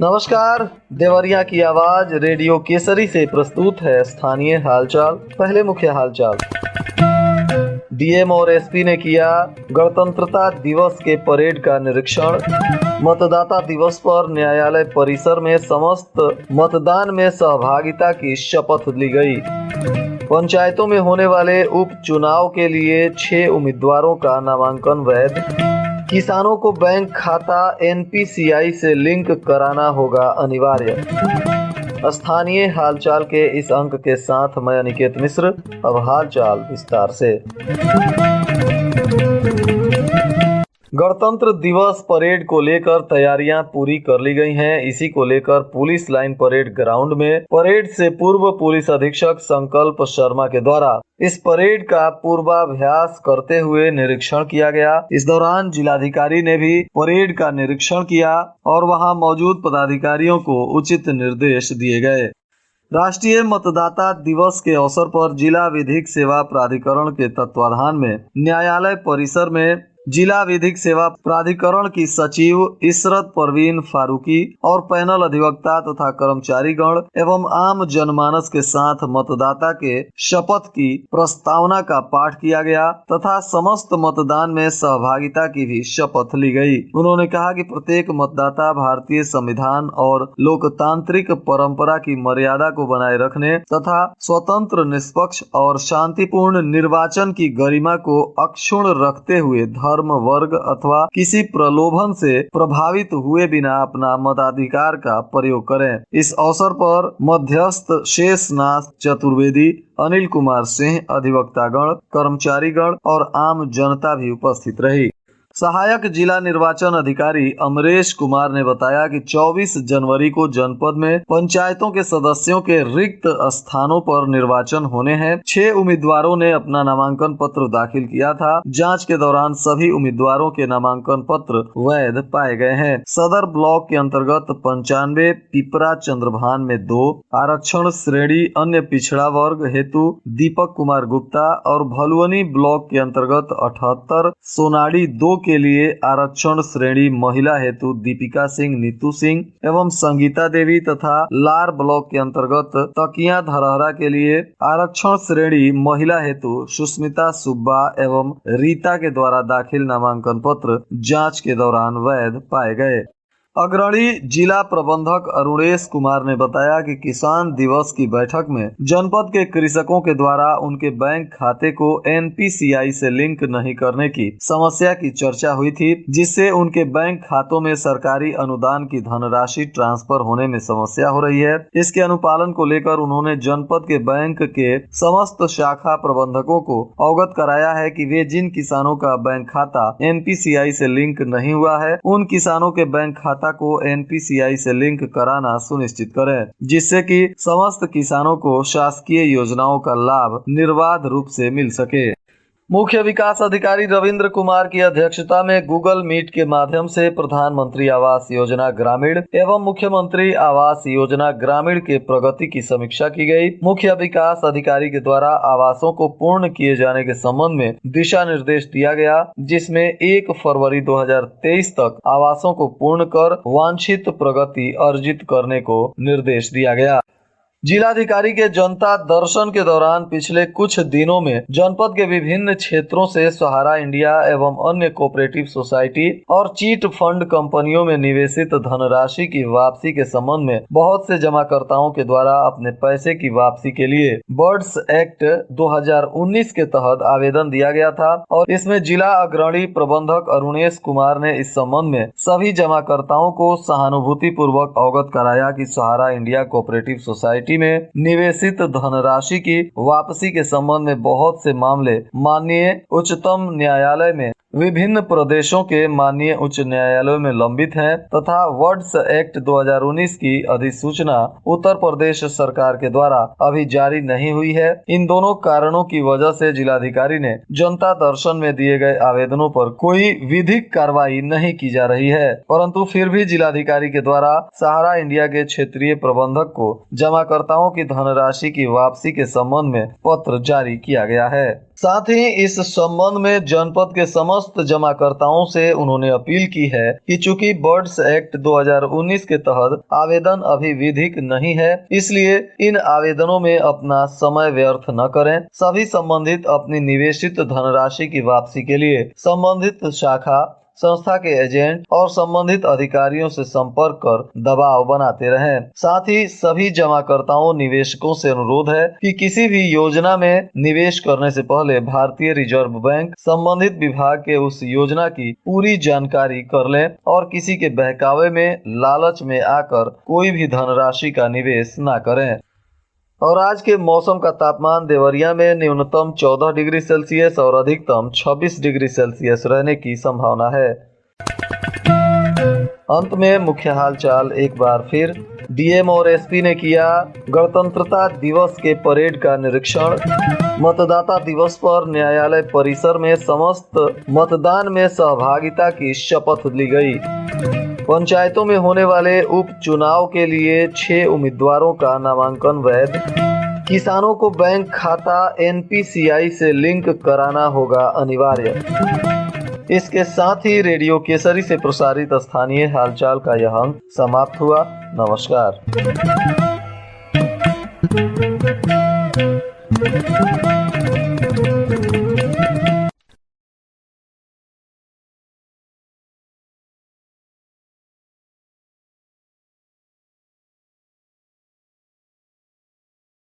नमस्कार। देवरिया की आवाज रेडियो केसरी से प्रस्तुत है स्थानीय हालचाल। पहले मुख्य हालचाल। डीएम और एसपी ने किया गणतंत्रता दिवस के परेड का निरीक्षण। मतदाता दिवस पर न्यायालय परिसर में समस्त मतदान में सहभागिता की शपथ ली गई। पंचायतों में होने वाले उपचुनाव के लिए 6 उम्मीदवारों का नामांकन वैध। किसानों को बैंक खाता एनपीसीआई से लिंक कराना होगा अनिवार्य। स्थानीय हालचाल के इस अंक के साथ मैं अनिकेत मिश्र। अब हालचाल विस्तार से। गणतंत्र दिवस परेड को लेकर तैयारियां पूरी कर ली गई हैं। इसी को लेकर पुलिस लाइन परेड ग्राउंड में परेड से पूर्व पुलिस अधीक्षक संकल्प शर्मा के द्वारा इस परेड का पूर्वाभ्यास करते हुए निरीक्षण किया गया। इस दौरान जिलाधिकारी ने भी परेड का निरीक्षण किया और वहां मौजूद पदाधिकारियों को उचित निर्देश दिए गए। राष्ट्रीय मतदाता दिवस के अवसर पर जिला विधिक सेवा प्राधिकरण के तत्वाधान में न्यायालय परिसर में जिला विधिक सेवा प्राधिकरण की सचिव इशरत परवीन फारूकी और पैनल अधिवक्ता तथा कर्मचारीगण एवं आम जनमानस के साथ मतदाता के शपथ की प्रस्तावना का पाठ किया गया तथा समस्त मतदान में सहभागिता की भी शपथ ली गई। उन्होंने कहा कि प्रत्येक मतदाता भारतीय संविधान और लोकतांत्रिक परंपरा की मर्यादा को बनाए रखने तथा स्वतंत्र, निष्पक्ष और शांतिपूर्ण निर्वाचन की गरिमा को अक्षुण्ण रखते हुए धर्म, वर्ग अथवा किसी प्रलोभन से प्रभावित हुए बिना अपना मताधिकार का प्रयोग करें। इस अवसर पर मध्यस्थ शेषनाथ चतुर्वेदी, अनिल कुमार सिंह, अधिवक्तागण, कर्मचारीगण और आम जनता भी उपस्थित रही। सहायक जिला निर्वाचन अधिकारी अमरेश कुमार ने बताया कि 24 जनवरी को जनपद में पंचायतों के सदस्यों के रिक्त स्थानों पर निर्वाचन होने हैं। 6 उम्मीदवारों ने अपना नामांकन पत्र दाखिल किया था। जांच के दौरान सभी उम्मीदवारों के नामांकन पत्र वैध पाए गए हैं। सदर ब्लॉक के अंतर्गत 95, पिपरा चंद्रभान में 2, आरक्षण श्रेणी अन्य पिछड़ा वर्ग हेतु दीपक कुमार गुप्ता और भलुअनी ब्लॉक के अंतर्गत 78, सोनाड़ी 2 के लिए आरक्षण श्रेणी महिला हेतु दीपिका सिंह, नीतू सिंह एवं संगीता देवी तथा लार ब्लॉक के अंतर्गत तकिया धरहरा के लिए आरक्षण श्रेणी महिला हेतु सुष्मिता सुब्बा एवं रीता के द्वारा दाखिल नामांकन पत्र जांच के दौरान वैध पाए गए। अग्रणी जिला प्रबंधक अरुणेश कुमार ने बताया कि किसान दिवस की बैठक में जनपद के कृषकों के द्वारा उनके बैंक खाते को एनपीसीआई से लिंक नहीं करने की समस्या की चर्चा हुई थी, जिससे उनके बैंक खातों में सरकारी अनुदान की धनराशि ट्रांसफर होने में समस्या हो रही है। इसके अनुपालन को लेकर उन्होंने जनपद के बैंक के समस्त शाखा प्रबंधकों को अवगत कराया है कि वे जिन किसानों का बैंक खाता एनपीसीआई से लिंक नहीं हुआ है, उन किसानों के बैंक खाता को एनपीसीआई से लिंक कराना सुनिश्चित करें, जिससे कि समस्त किसानों को शासकीय योजनाओं का लाभ निर्बाध रूप से मिल सके। मुख्य विकास अधिकारी रविंद्र कुमार की अध्यक्षता में गूगल मीट के माध्यम से प्रधानमंत्री आवास योजना ग्रामीण एवं मुख्यमंत्री आवास योजना ग्रामीण के प्रगति की समीक्षा की गई। मुख्य विकास अधिकारी के द्वारा आवासों को पूर्ण किए जाने के संबंध में दिशा निर्देश दिया गया, जिसमें 1 फरवरी 2023 तक आवासों को पूर्ण कर वांछित प्रगति अर्जित करने को निर्देश दिया गया। जिलाधिकारी के जनता दर्शन के दौरान पिछले कुछ दिनों में जनपद के विभिन्न क्षेत्रों से सहारा इंडिया एवं अन्य कोऑपरेटिव सोसाइटी और चीट फंड कंपनियों में निवेशित धनराशि की वापसी के संबंध में बहुत से जमाकर्ताओं के द्वारा अपने पैसे की वापसी के लिए बर्ड्स एक्ट 2019 के तहत आवेदन दिया गया था और इसमें जिला अग्रणी प्रबंधक अरुणेश कुमार ने इस संबंध में सभी जमाकर्ताओं को सहानुभूति पूर्वक अवगत कराया कि सहारा इंडिया कोऑपरेटिव सोसाइटी में निवेशित धनराशि की वापसी के संबंध में बहुत से मामले माननीय उच्चतम न्यायालय में विभिन्न प्रदेशों के माननीय उच्च न्यायालयों में लंबित हैं तथा वर्ड्स एक्ट 2019 की अधिसूचना उत्तर प्रदेश सरकार के द्वारा अभी जारी नहीं हुई है। इन दोनों कारणों की वजह से जिलाधिकारी ने जनता दर्शन में दिए गए आवेदनों पर कोई विधिक कार्रवाई नहीं की जा रही है, परंतु फिर भी जिलाधिकारी के द्वारा सहारा इंडिया के क्षेत्रीय प्रबंधक को जमाकर्ताओं की धनराशि की वापसी के संबंध में पत्र जारी किया गया है। साथ ही इस संबंध में जनपद के समस्त जमाकर्ताओं से उन्होंने अपील की है कि चूंकि बर्ड्स एक्ट 2019 के तहत आवेदन अभी विधिक नहीं है, इसलिए इन आवेदनों में अपना समय व्यर्थ न करें। सभी संबंधित अपनी निवेशित धनराशि की वापसी के लिए संबंधित शाखा, संस्था के एजेंट और संबंधित अधिकारियों से संपर्क कर दबाव बनाते रहें। साथ ही सभी जमाकर्ताओं, निवेशकों से अनुरोध है कि किसी भी योजना में निवेश करने से पहले भारतीय रिजर्व बैंक संबंधित विभाग के उस योजना की पूरी जानकारी कर लें और किसी के बहकावे में, लालच में आकर कोई भी धनराशि का निवेश न करें। और आज के मौसम का तापमान देवरिया में न्यूनतम 14 डिग्री सेल्सियस और अधिकतम 26 डिग्री सेल्सियस रहने की संभावना है। अंत में मुख्य हालचाल एक बार फिर। डीएम और एसपी ने किया गणतंत्रता दिवस के परेड का निरीक्षण। मतदाता दिवस पर न्यायालय परिसर में समस्त मतदान में सहभागिता की शपथ ली गई। पंचायतों में होने वाले उपचुनाव के लिए 6 उम्मीदवारों का नामांकन वैध। किसानों को बैंक खाता एनपीसीआई से लिंक कराना होगा अनिवार्य। इसके साथ ही रेडियो केसरी से प्रसारित स्थानीय हालचाल का यह अंक समाप्त हुआ। नमस्कार।